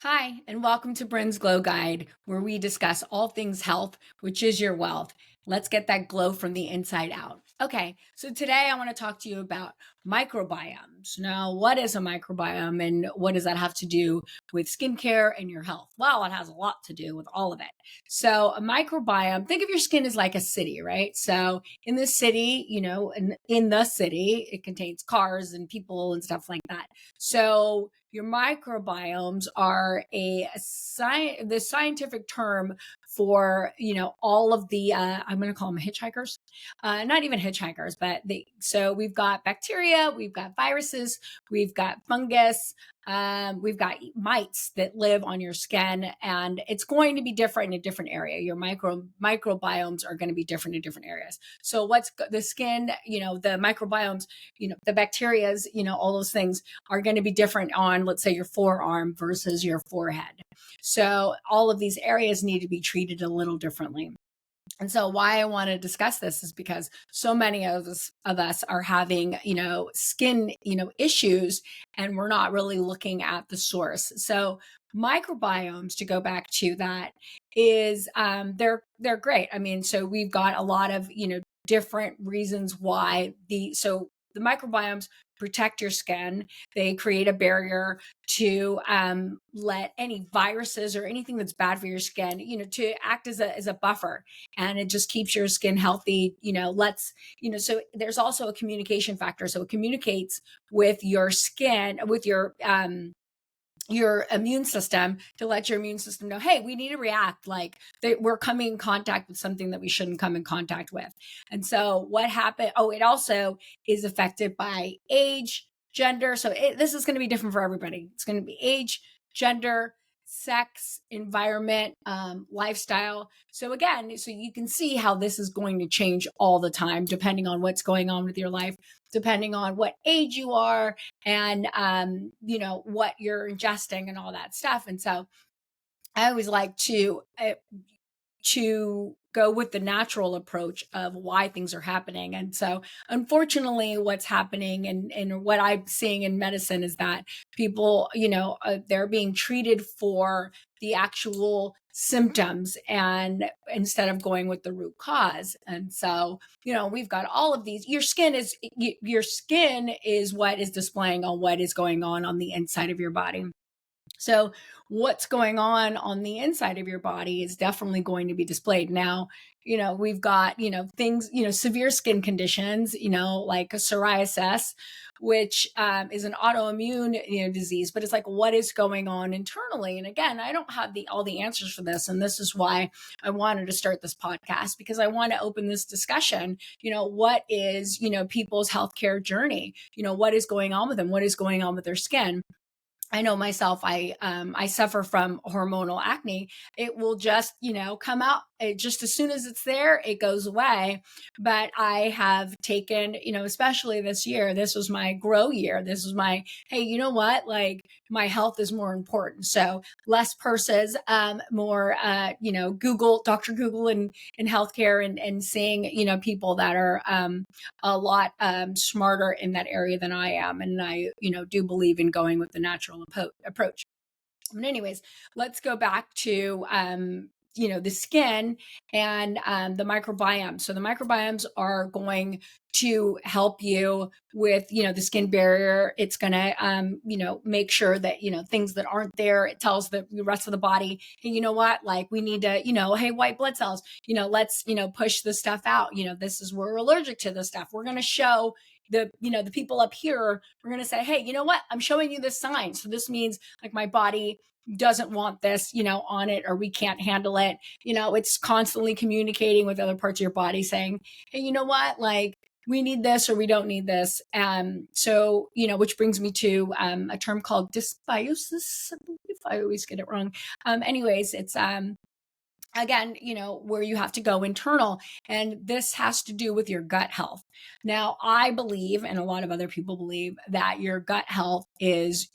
Hi, and welcome to Brynn's Glow Guide, where we discuss all things health, which is your wealth. Let's get that glow from the inside out. Okay, so today I want to talk to you about microbiomes. Now, what is a microbiome and what does that have to do with skincare and your health? Well, it has a lot to do with all of it. So, a microbiome, think of your skin as like a city, right? So, in the city, in the city, it contains cars and people and stuff like that. So, your microbiomes are the scientific term for all of the I'm going to call them hitchhikers, not even hitchhikers, but so we've got bacteria, we've got viruses, we've got fungus, we've got mites that live on your skin, and it's going to be different in a different area. Your microbiomes are going to be different in different areas. So what's the skin, the microbiomes, the bacterias, all those things are going to be different on, let's say, your forearm versus your forehead. So all of these areas need to be treated a little differently. And so why I want to discuss this is because so many of us are having, skin, issues, and we're not really looking at the source. So microbiomes, to go back to that, is they're great. I mean, so we've got a lot of, different reasons why the microbiomes protect your skin. They create a barrier to let any viruses or anything that's bad for your skin, to act as a buffer, and it just keeps your skin healthy. So there's also a communication factor. So it communicates with your skin, with your immune system, to let your immune system know, hey, we need to react, like we're coming in contact with something that we shouldn't come in contact with. And so what happened, it also is affected by age, gender. So this is going to be different for everybody. It's going to be age, gender, sex, environment, lifestyle. So again, so you can see how this is going to change all the time, depending on what's going on with your life, depending on what age you are, and what you're ingesting and all that stuff. And so I always like to go with the natural approach of why things are happening. And so unfortunately what's happening, and what I'm seeing in medicine, is that people, they're being treated for the actual symptoms, and instead of going with the root cause. And so, we've got all of these. Your skin is what is displaying on what is going on the inside of your body. So what's going on the inside of your body is definitely going to be displayed. Now, we've got, things, severe skin conditions, like psoriasis, which is an autoimmune, disease, but it's like, what is going on internally? And again, I don't have all the answers for this. And this is why I wanted to start this podcast, because I want to open this discussion. What is, people's healthcare journey? What is going on with them? What is going on with their skin? I know myself, I suffer from hormonal acne. It will just, come out, just as soon as it's there, it goes away. But I have taken, especially this year, this was my grow year. This was my, hey, you know what? Like, my health is more important. So less purses, more, Dr. Google in healthcare, and seeing, people that are a lot smarter in that area than I am. And I, do believe in going with the natural approach. But anyways, let's go back to the skin and the microbiome. So the microbiomes are going to help you with the skin barrier. It's going to make sure that things that aren't there. It tells the rest of the body, hey, you know what, like, we need to, hey, white blood cells, let's push this stuff out. This is, we're allergic to this stuff. We're going to show the people up here. We're going to say, hey, you know what, I'm showing you this sign. So this means, like, my body doesn't want this, on it, or we can't handle it. It's constantly communicating with other parts of your body, saying, hey, you know what, like, we need this, or we don't need this. So, which brings me to a term called dysbiosis. I believe I always get it wrong. Anyways, it's again, where you have to go internal, and this has to do with your gut health. Now, I believe, and a lot of other people believe, that your gut health is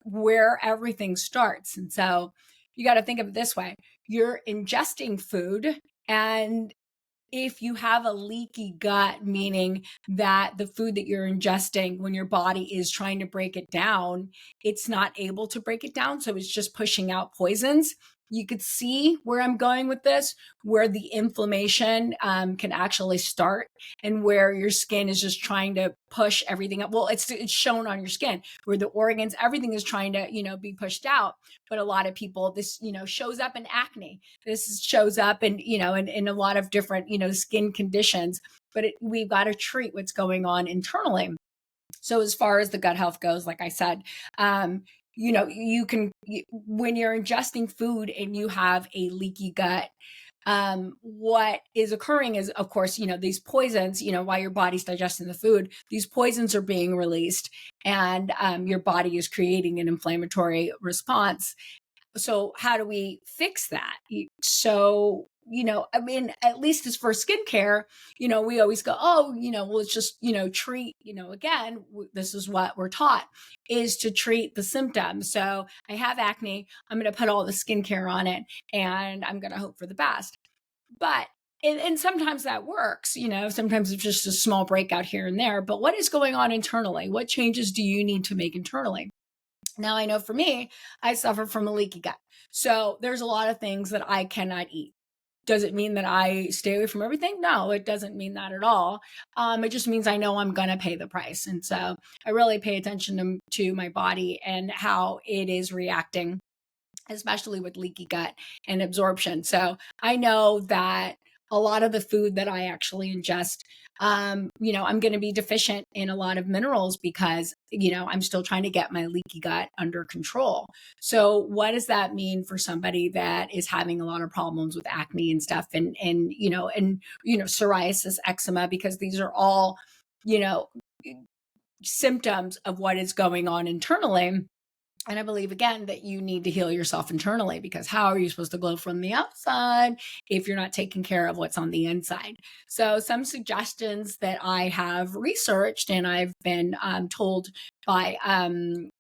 where everything starts. And so you got to think of it this way: you're ingesting food, and if you have a leaky gut, meaning that the food that you're ingesting, when your body is trying to break it down, it's not able to break it down. So it's just pushing out poisons. You could see where I'm going with this, where the inflammation can actually start, and where your skin is just trying to push everything up. Well, it's shown on your skin where the organs, everything is trying to, be pushed out. But a lot of people, this, shows up in acne. This shows up in a lot of different, skin conditions. But we've got to treat what's going on internally. So as far as the gut health goes, like I said, when you're ingesting food and you have a leaky gut, what is occurring is, of course, these poisons, while your body's digesting the food, these poisons are being released, and your body is creating an inflammatory response. So how do we fix that? So, I mean, at least as for skincare, we always go, oh, well, let's just, treat, again, this is what we're taught, is to treat the symptoms. So I have acne, I'm going to put all the skincare on it, and I'm going to hope for the best. But and sometimes that works, sometimes it's just a small breakout here and there. But what is going on internally? What changes do you need to make internally? Now, I know for me, I suffer from a leaky gut. So there's a lot of things that I cannot eat. Does it mean that I stay away from everything? No, it doesn't mean that at all. It just means I know I'm going to pay the price. And so I really pay attention to my body and how it is reacting, especially with leaky gut and absorption. So I know that a lot of the food that I actually ingest, I'm going to be deficient in a lot of minerals because, I'm still trying to get my leaky gut under control. So what does that mean for somebody that is having a lot of problems with acne and stuff, and psoriasis, eczema, because these are all, you know, symptoms of what is going on internally. And I believe, again, that you need to heal yourself internally, because how are you supposed to glow from the outside if you're not taking care of what's on the inside? So some suggestions that I have researched and I've been told by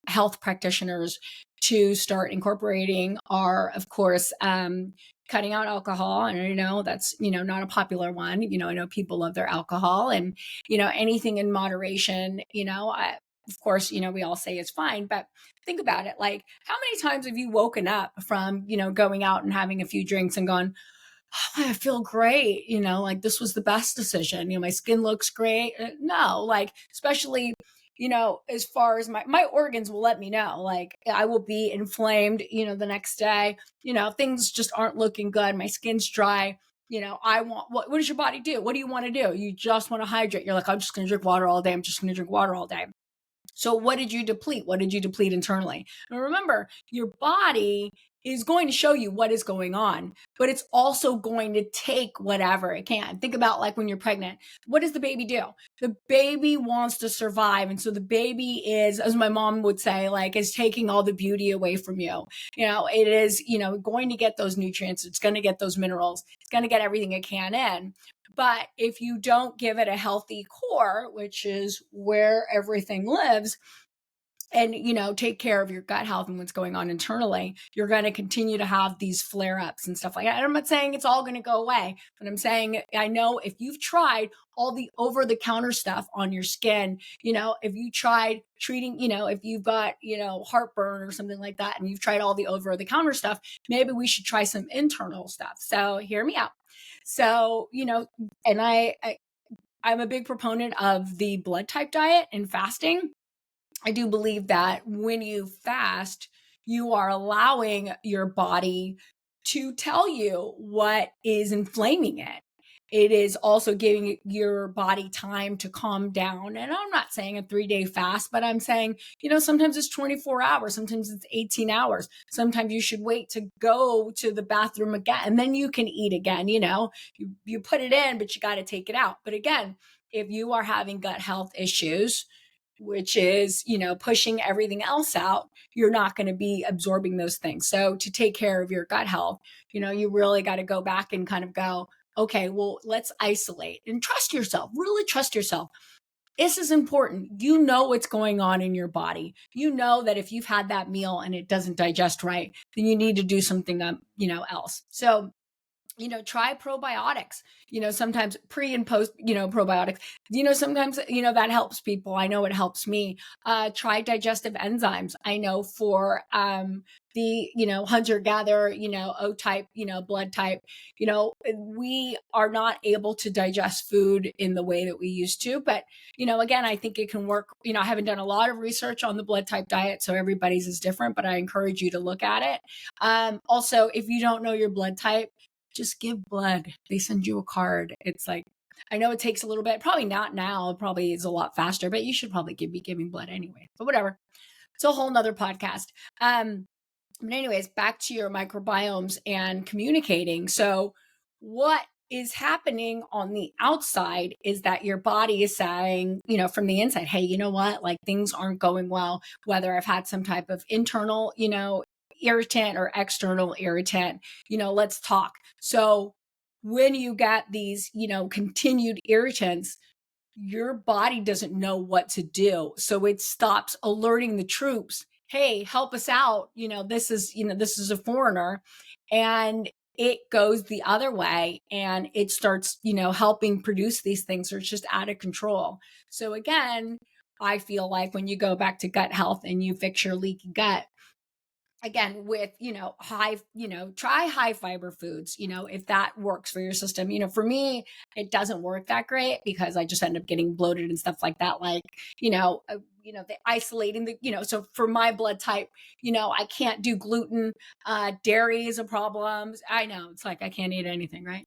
health practitioners to start incorporating are, of course, cutting out alcohol. And I know that's, not a popular one. I know people love their alcohol, and, anything in moderation, of course, we all say it's fine, but think about it. Like, how many times have you woken up from, going out and having a few drinks and gone, oh, I feel great. Like, this was the best decision. My skin looks great. No, like, especially, as far as my organs will let me know, like, I will be inflamed, the next day, things just aren't looking good. My skin's dry. I want, what does your body do? What do you want to do? You just want to hydrate. You're like, I'm just going to drink water all day. I'm just going to drink water all day. So what did you deplete? What did you deplete internally? And remember, your body is going to show you what is going on, but it's also going to take whatever it can. Think about, like, when you're pregnant. What does the baby do? The baby wants to survive. And so the baby is, as my mom would say, like, is taking all the beauty away from you. It is, going to get those nutrients. It's going to get those minerals. It's going to get everything it can in. But if you don't give it a healthy core, which is where everything lives, and, take care of your gut health and what's going on internally, you're going to continue to have these flare ups and stuff like that. And I'm not saying it's all going to go away, but I'm saying, I know if you've tried all the over the counter stuff on your skin, if you tried treating, if you've got, heartburn or something like that, and you've tried all the over the counter stuff, maybe we should try some internal stuff. So hear me out. So, and I'm a big proponent of the blood type diet and fasting. I do believe that when you fast, you are allowing your body to tell you what is inflaming it. It is also giving your body time to calm down. And I'm not saying a 3-day fast, but I'm saying, sometimes it's 24 hours, sometimes it's 18 hours. Sometimes you should wait to go to the bathroom again, and then you can eat again. You put it in, but you got to take it out. But again, if you are having gut health issues, which is, pushing everything else out, you're not going to be absorbing those things. So to take care of your gut health, you really got to go back and kind of go, okay, well, let's isolate and trust yourself, really trust yourself. This is important. You know what's going on in your body. You know that if you've had that meal and it doesn't digest right, then you need to do something, else. So Try probiotics, sometimes pre and post, probiotics, sometimes, that helps people. I know it helps me. Try digestive enzymes. I know for, the, hunter gatherer, O type, blood type, we are not able to digest food in the way that we used to. But, again, I think it can work. I haven't done a lot of research on the blood type diet, so everybody's is different, but I encourage you to look at it. Also, if you don't know your blood type, just give blood. They send you a card. It's like, I know it takes a little bit, probably not now, probably is a lot faster, but you should probably be giving blood anyway. But whatever. It's a whole nother podcast. But anyways, back to your microbiomes and communicating. So what is happening on the outside is that your body is saying, from the inside, hey, you know what? Like things aren't going well, whether I've had some type of internal, irritant or external irritant, let's talk. So when you get these, continued irritants, your body doesn't know what to do. So it stops alerting the troops. Hey, help us out. This is a foreigner. And it goes the other way and it starts, helping produce these things, or it's just out of control. So again, I feel like when you go back to gut health and you fix your leaky gut, again with try high fiber foods, if that works for your system. For me, it doesn't work that great because I just end up getting bloated and stuff like that, like the isolating the so for my blood type, I can't do gluten. Dairy is a problem. I know it's like I can't eat anything, right?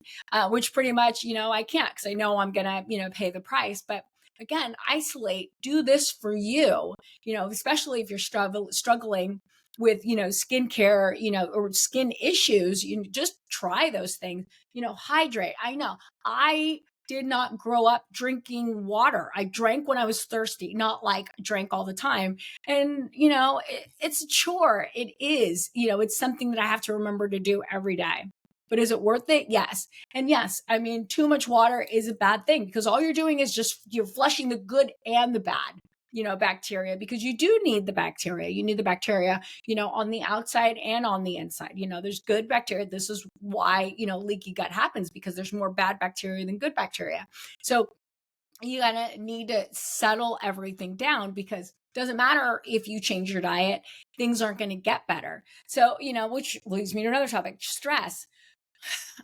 Which pretty much I can't, because I know I'm gonna pay the price. But again, isolate, do this for you, especially if you're struggling with skincare, or skin issues. You just try those things. Hydrate. I know I did not grow up drinking water. I drank when I was thirsty, not like drank all the time. And it's a chore. It is, it's something that I have to remember to do every day. But is it worth it? Yes. And yes, I mean, too much water is a bad thing, because all you're doing is just you're flushing the good and the bad, bacteria, because you do need the bacteria. You need the bacteria, on the outside and on the inside. There's good bacteria. This is why, leaky gut happens, because there's more bad bacteria than good bacteria. So you gotta need to settle everything down, because it doesn't matter if you change your diet, things aren't going to get better. So, which leads me to another topic, stress.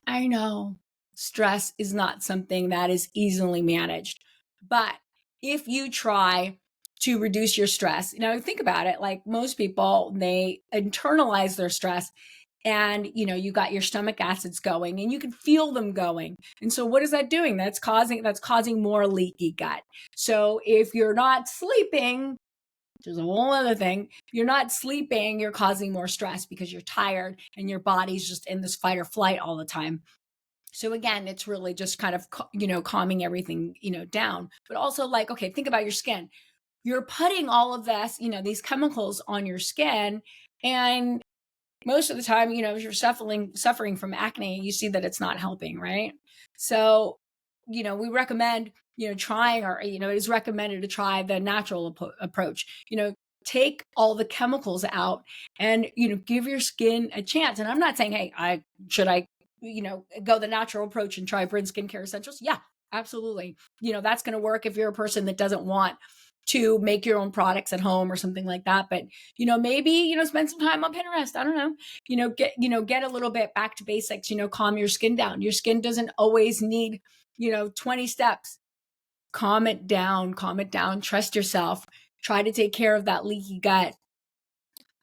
I know stress is not something that is easily managed, but if you try to reduce your stress, think about it, like most people, they internalize their stress, and you got your stomach acids going and you can feel them going. And so what is that doing? That's causing more leaky gut. So if you're not sleeping, which is a whole other thing, you're not sleeping, you're causing more stress because you're tired and your body's just in this fight or flight all the time. So again, it's really just kind of, calming everything, down. But also, like, okay, think about your skin. You're putting all of this, these chemicals on your skin. And most of the time, if you're suffering from acne, you see that it's not helping, right? So, we recommend, trying, or, it is recommended to try the natural approach. Take all the chemicals out and, give your skin a chance. And I'm not saying, hey, I go the natural approach and try Brynn Skincare Essentials. Yeah, absolutely. That's going to work if you're a person that doesn't want to make your own products at home or something like that. But, maybe, spend some time on Pinterest. I don't know, get a little bit back to basics, calm your skin down. Your skin doesn't always need, 20 steps. Calm it down, trust yourself, try to take care of that leaky gut.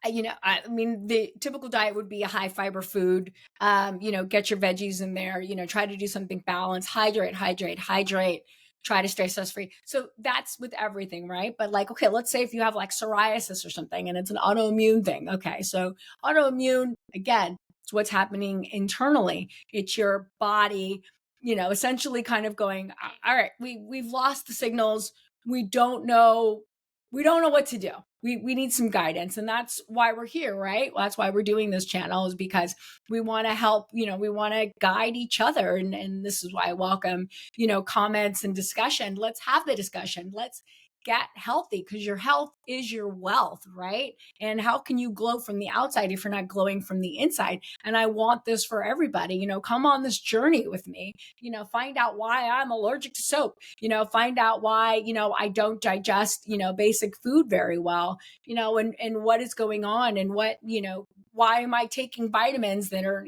I mean, the typical diet would be a high fiber food. Get your veggies in there, try to do something balanced, hydrate, try to stay stress free. So that's with everything, right? But like, okay, let's say if you have like psoriasis or something and it's an autoimmune thing. Okay. So autoimmune, again, it's what's happening internally. It's your body, essentially kind of going, all right, we've lost the signals. We don't know what to do. We need some guidance. And that's why we're here, right? Well, that's why we're doing this channel, is because we want to help, we want to guide each other. And this is why I welcome, comments and discussion. Let's have the discussion. Let's get healthy, because your health is your wealth, right? And how can you glow from the outside if you're not glowing from the inside? And I want this for everybody. Come on this journey with me. Find out why I'm allergic to soap. Find out why I don't digest basic food very well. And what is going on, and what why am I taking vitamins that are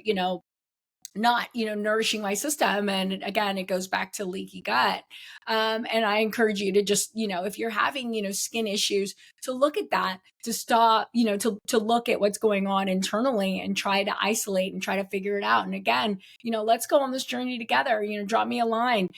not nourishing my system. And again, it goes back to leaky gut. And I encourage you to just if you're having skin issues, to look at that, to stop, to look at what's going on internally and try to isolate and try to figure it out. And again, let's go on this journey together. Drop me a line.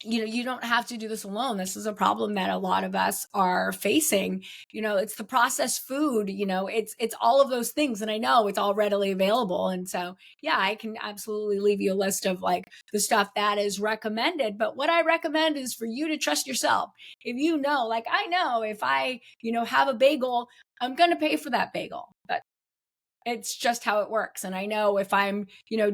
You don't have to do this alone. This is a problem that a lot of us are facing. It's the processed food, it's all of those things. And I know it's all readily available. And so, yeah, I can absolutely leave you a list of like the stuff that is recommended. But what I recommend is for you to trust yourself. If like I know if I, have a bagel, I'm going to pay for that bagel. But it's just how it works. And I know if I'm,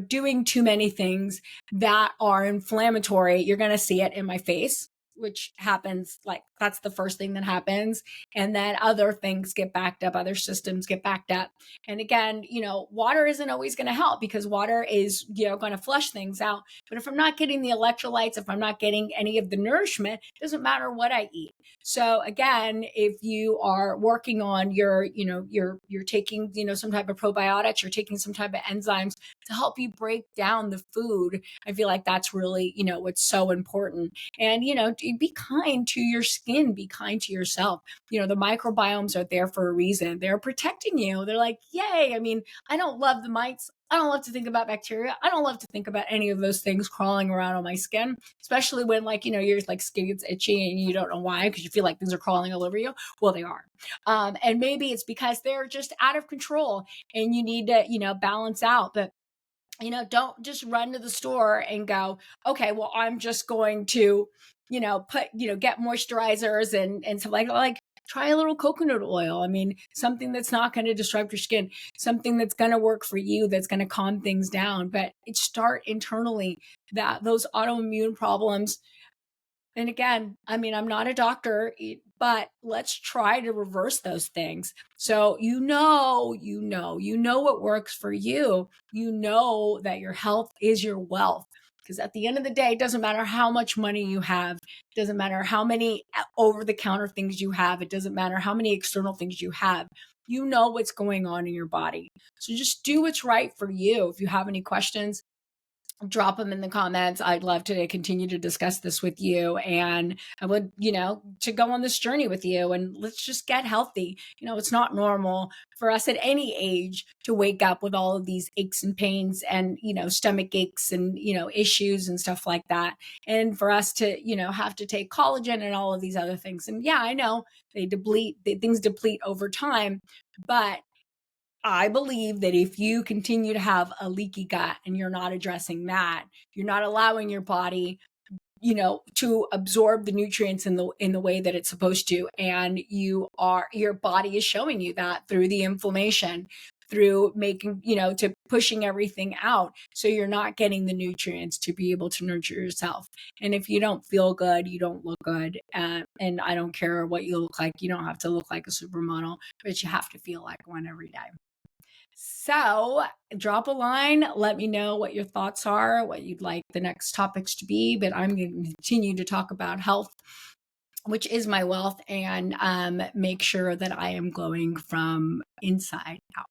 doing too many things that are inflammatory, you're going to see it in my face, which happens, like that's the first thing that happens. And then other things get backed up, other systems get backed up. And again, water isn't always going to help, because water is, going to flush things out. But if I'm not getting the electrolytes, if I'm not getting any of the nourishment, it doesn't matter what I eat. So again, if you are working on you're taking, some type of probiotics, you're taking some type of enzymes to help you break down the food, I feel like that's really, what's so important. And, be kind to your skin, be kind to yourself. The microbiomes are there for a reason. They're protecting you. They're like, yay. I mean, I don't love the mites. I don't love to think about bacteria. I don't love to think about any of those things crawling around on my skin, especially when your like skin gets itchy and you don't know why, because you feel like things are crawling all over you. Well, they are. And maybe it's because they're just out of control and you need to, balance out. But don't just run to the store and go, okay, well, I'm just going to, get moisturizers and stuff like try a little coconut oil. I mean, something that's not going to disrupt your skin, something that's going to work for you, that's going to calm things down. But it start internally, that those autoimmune problems. And again, I mean, I'm not a doctor, but let's try to reverse those things. So, what works for you. That your health is your wealth. Because at the end of the day, it doesn't matter how much money you have. It doesn't matter how many over the counter things you have. It doesn't matter how many external things you have. You know what's going on in your body. So just do what's right for you. If you have any questions, drop them in the comments. I'd love to continue to discuss this with you. And I would, to go on this journey with you, and let's just get healthy. It's not normal for us at any age to wake up with all of these aches and pains and, stomach aches and, issues and stuff like that. And for us to, have to take collagen and all of these other things. And yeah, I know things deplete over time, but I believe that if you continue to have a leaky gut and you're not addressing that, you're not allowing your body, to absorb the nutrients in the way that it's supposed to. And your body is showing you that through the inflammation, through making, to pushing everything out. So you're not getting the nutrients to be able to nurture yourself. And if you don't feel good, you don't look good. And I don't care what you look like. You don't have to look like a supermodel, but you have to feel like one every day. So drop a line, let me know what your thoughts are, what you'd like the next topics to be. But I'm going to continue to talk about health, which is my wealth, and make sure that I am glowing from inside out.